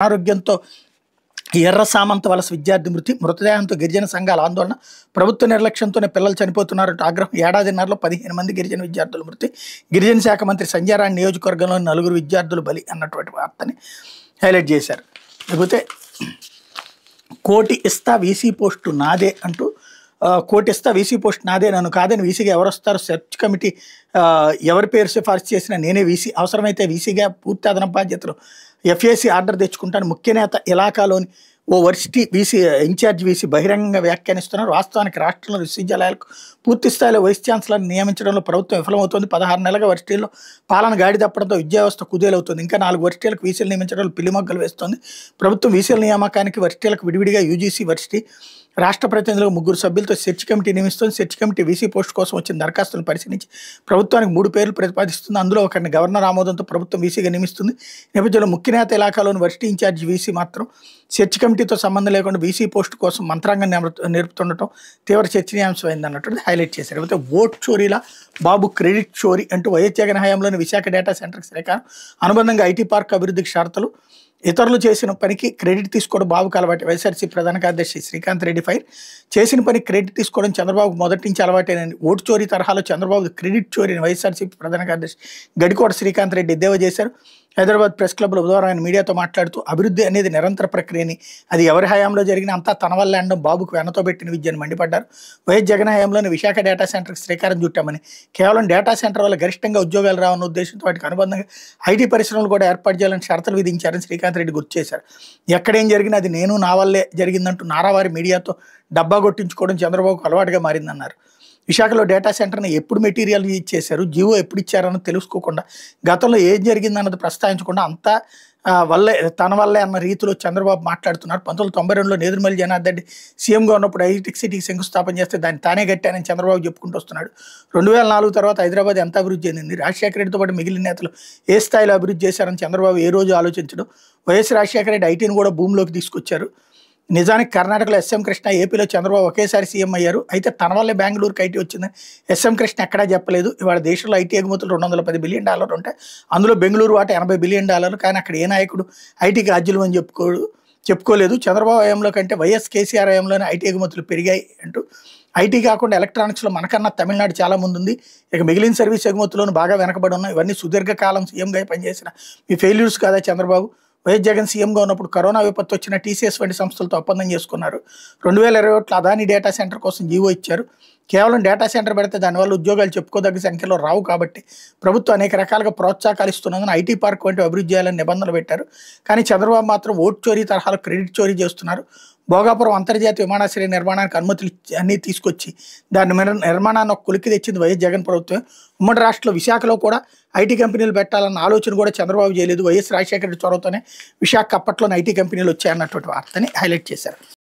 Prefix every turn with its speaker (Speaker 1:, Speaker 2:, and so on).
Speaker 1: ఆరోగ్యంతో ఎర్ర సామంత వలస విద్యార్థి మృతదేహంతో గిరిజన సంఘాల ఆందోళన. ప్రభుత్వ నిర్లక్ష్యంతోనే పిల్లలు చనిపోతున్నారంటూ ఆగ్రహం. ఏడాదిన్నరలో 15 మంది గిరిజన విద్యార్థుల మృతి. గిరిజన శాఖ మంత్రి సంజయరాణి నియోజకవర్గంలోని 4 విద్యార్థులు బలి అన్నటువంటి వార్తని హైలైట్ చేశారు. లేకపోతే కోటి ఇస్తా వీసీ పోస్టు నాదే అంటూ కోటి ఇస్తా వీసీ పోస్ట్ నాదే, నన్ను కాదని వీసీగా ఎవరు వస్తారు? సెర్చ్ కమిటీ ఎవరి పేరు సిఫార్సు చేసినా నేనే వీసీ, అవసరమైతే వీసీగా పూర్తి అదనపు బాధ్యతలు ఎఫ్ఏసీ ఆర్డర్ తెచ్చుకుంటాను. ముఖ్య నేత ఇలాకాలోని ఓ వర్సిటీ వీసీ ఇన్ఛార్జ్ వీసీ బహిరంగంగా వ్యాఖ్యానిస్తున్నారు. వాస్తవానికి రాష్ట్రంలో విశ్వవిద్యాలయాలకు పూర్తి స్థాయిలో వైస్ ఛాన్సలర్ని నియమించడంలో ప్రభుత్వం విఫలమవుతోంది. 16 నెలలుగా వర్సిటీల్లో పాలన గాడి తప్పడంతో విద్యా వ్యవస్థ కుదేలవుతుంది. ఇంకా 4 వర్సిటీలకు వీసీలు నియమించడంలో పిల్లిమొగ్గలు వేస్తోంది ప్రభుత్వం. వీసీల నియామకానికి వర్సిటీలకు విడివిడిగా యూజీసీ వర్సిటీ రాష్ట్ర ప్రతినిధులకు 3 సభ్యులతో సెర్చ్ కమిటీ నియమిస్తుంది. సెర్చ్ కమిటీ వీసీ పోస్ట్ కోసం వచ్చిన దరఖాస్తులను పరిశీలించి ప్రభుత్వానికి 3 పేర్లు ప్రతిపాదిస్తుంది. అందులో ఒకరిని గవర్నర్ ఆమోదంతో ప్రభుత్వం వీసీగా నియమిస్తుంది. నేపథ్యంలో ముఖ్య నేత ఇలాకాలోని వర్సిటీ ఇన్ఛార్జ్ వీసీ మాత్రం సెర్చ్ కమిటీతో సంబంధం లేకుండా వీసీ పోస్ట్ కోసం మంత్రాంగం నేర్పుతుండటం తీవ్ర చర్చనీయాంశమైంది అన్నట్టు హైలైట్ చేశారు. అయితే ఓట్ చోరీలా బాబు క్రెడిట్ చోరీ అంటూ వైఎస్ జగన్ హయాంలోని విశాఖ డేటా సెంటర్కి శ్రీకారం. అనుబంధంగా ఐటీ పార్క్ అభివృద్ధికి షరతులు. ఇతరులు చేసిన పనికి క్రెడిట్ తీసుకోవడం బాబుకు అలవాటు. వైఎస్ఆర్సీ ప్రధాన కార్యదర్శి శ్రీకాంత్ రెడ్డి ఫైర్. చేసిన పని క్రెడిట్ తీసుకోవడం చంద్రబాబు మొదటి నుంచి అలవాటేనని, ఓటు చోరీ తరహాలో చంద్రబాబు క్రెడిట్ చోరీని వైఎస్ఆర్సీ ప్రధాన కార్యదర్శి గడికోట శ్రీకాంత్ రెడ్డి ఎద్దేవా చేశారు. హైదరాబాద్ ప్రెస్ క్లబ్లో బుధవారం ఆయన మీడియాతో మాట్లాడుతూ అభివృద్ధి అనేది నిరంతర ప్రక్రియని, అది ఎవరి హయాంలో జరిగిన అంతా తన వల్ల అనడం బాబుకు వెనతో పెట్టిన విద్యని మండిపడ్డారు. వైఎస్ జగన్ హయాంలోని విశాఖ డేటా సెంటర్కి శ్రీకారం చుట్టామని, కేవలం డేటా సెంటర్ వల్ల గరిష్టంగా ఉద్యోగాలు రావన్న ఉద్దేశంతో వాటికి అనుబంధంగా ఐటీ పరిశ్రమలు కూడా ఏర్పాటు చేయాలని షరతులు విధించారని శ్రీకాంత్ రెడ్డి గుర్తు చేశారు. ఎక్కడేం జరిగినా అది నేను నా వల్లే జరిగిందంటూ నారావారి మీడియాతో డబ్బా కొట్టించుకోవడం చంద్రబాబుకు అలవాటుగా మారిందన్నారు. విశాఖలో డేటా సెంటర్ని ఎప్పుడు మెటీరియల్ ఇచ్చేశారు, జీవో ఎప్పుడు ఇచ్చారని తెలుసుకోకుండా, గతంలో ఏం జరిగిందన్నది ప్రస్తావించకుండా అంతా వల్లే తన వల్లే అన్న రీతిలో చంద్రబాబు మాట్లాడుతున్నారు. 1992లో నేదురుమల్లి జనార్దన్ రెడ్డి సీఎంగా ఉన్నప్పుడు హైటెక్ సిటీకి శంకుస్థాపన చేస్తే దాన్ని తానే కట్టానని చంద్రబాబు చెప్పుకుంటూ వస్తున్నాడు. 2004 తర్వాత హైదరాబాద్ ఎంత అభివృద్ధి చెందింది? రాజశేఖర రెడ్డితో పాటు మిగిలిన నేతలు ఏ స్థాయిలో అభివృద్ధి చేశారని చంద్రబాబు ఏ రోజు ఆలోచించడం. వైఎస్ రాజశేఖర రెడ్డి ఐటీని కూడా భూమిలోకి తీసుకొచ్చారు. నిజానికి కర్ణాటకలో ఎస్ఎం కృష్ణ, ఏపీలో చంద్రబాబు ఒకేసారి సీఎం అయ్యారు. అయితే తన వల్లే బెంగళూరుకి ఐటీ వచ్చిందని ఎస్ఎం కృష్ణ ఎక్కడా చెప్పలేదు. ఇవాళ దేశంలో ఐటీ ఎగుమతులు $210 బిలియన్ ఉంటాయి. అందులో బెంగళూరు వాటా $80 బిలియన్. కానీ అక్కడ ఏ నాయకుడు ఐటీకి రాజ్యులు అని చెప్పుకోలేదు. చంద్రబాబు హయాంలో కంటే వైఎస్ కేసీఆర్ హయాంలోనే ఐటీ ఎగుమతులు పెరిగాయి అంటూ, ఐటీ కాకుండా ఎలక్ట్రానిక్స్లో మనకన్నా తమిళనాడు చాలా ముందుంది. ఇక మిగిలిన సర్వీస్ ఎగుమతులను బాగా వెనకబడి ఉన్నాయి. ఇవన్నీ సుదీర్ఘకాలం సీఎంగా పనిచేసిన మీ ఫెయిల్యూర్స్ కాదా చంద్రబాబు? వైఎస్ జగన్ సీఎంగా ఉన్నప్పుడు కరోనా విపత్తు వచ్చిన టీసీఎస్ వంటి సంస్థలతో ఒప్పందం చేసుకున్నారు. 2021లో అదాని డేటా సెంటర్ కోసం జీవో ఇచ్చారు. కేవలం డేటా సెంటర్ పెడితే దానివల్ల ఉద్యోగాలు చెప్పుకోదగ్గ సంఖ్యలో రావు కాబట్టి ప్రభుత్వం అనేక రకాలుగా ప్రోత్సాహకాలు ఇస్తున్నందున ఐటీ పార్క్ వంటి అభివృద్ధి చేయాలని నిబంధనలు పెట్టారు. కానీ చంద్రబాబు మాత్రం ఓటు చోరీ తరహాలో క్రెడిట్ చోరీ చేస్తున్నారు. భోగాపురం అంతర్జాతీయ విమానాశ్రయ నిర్మాణానికి అనుమతులు అన్నీ తీసుకొచ్చి దాని నిర్మాణాన్ని ఒక కొలిక్కి తెచ్చింది వైఎస్ జగన్ ప్రభుత్వం. ఉమ్మడి రాష్ట్రంలో విశాఖలో కూడా ఐటీ కంపెనీలు పెట్టాలన్న ఆలోచన కూడా చంద్రబాబు చేయలేదు. వైఎస్ రాజశేఖర రెడ్డి చొరవతోనే విశాఖ అప్పట్లోనే ఐటీ కంపెనీలు వచ్చాయన్నటువంటి వార్తని హైలైట్ చేశారు.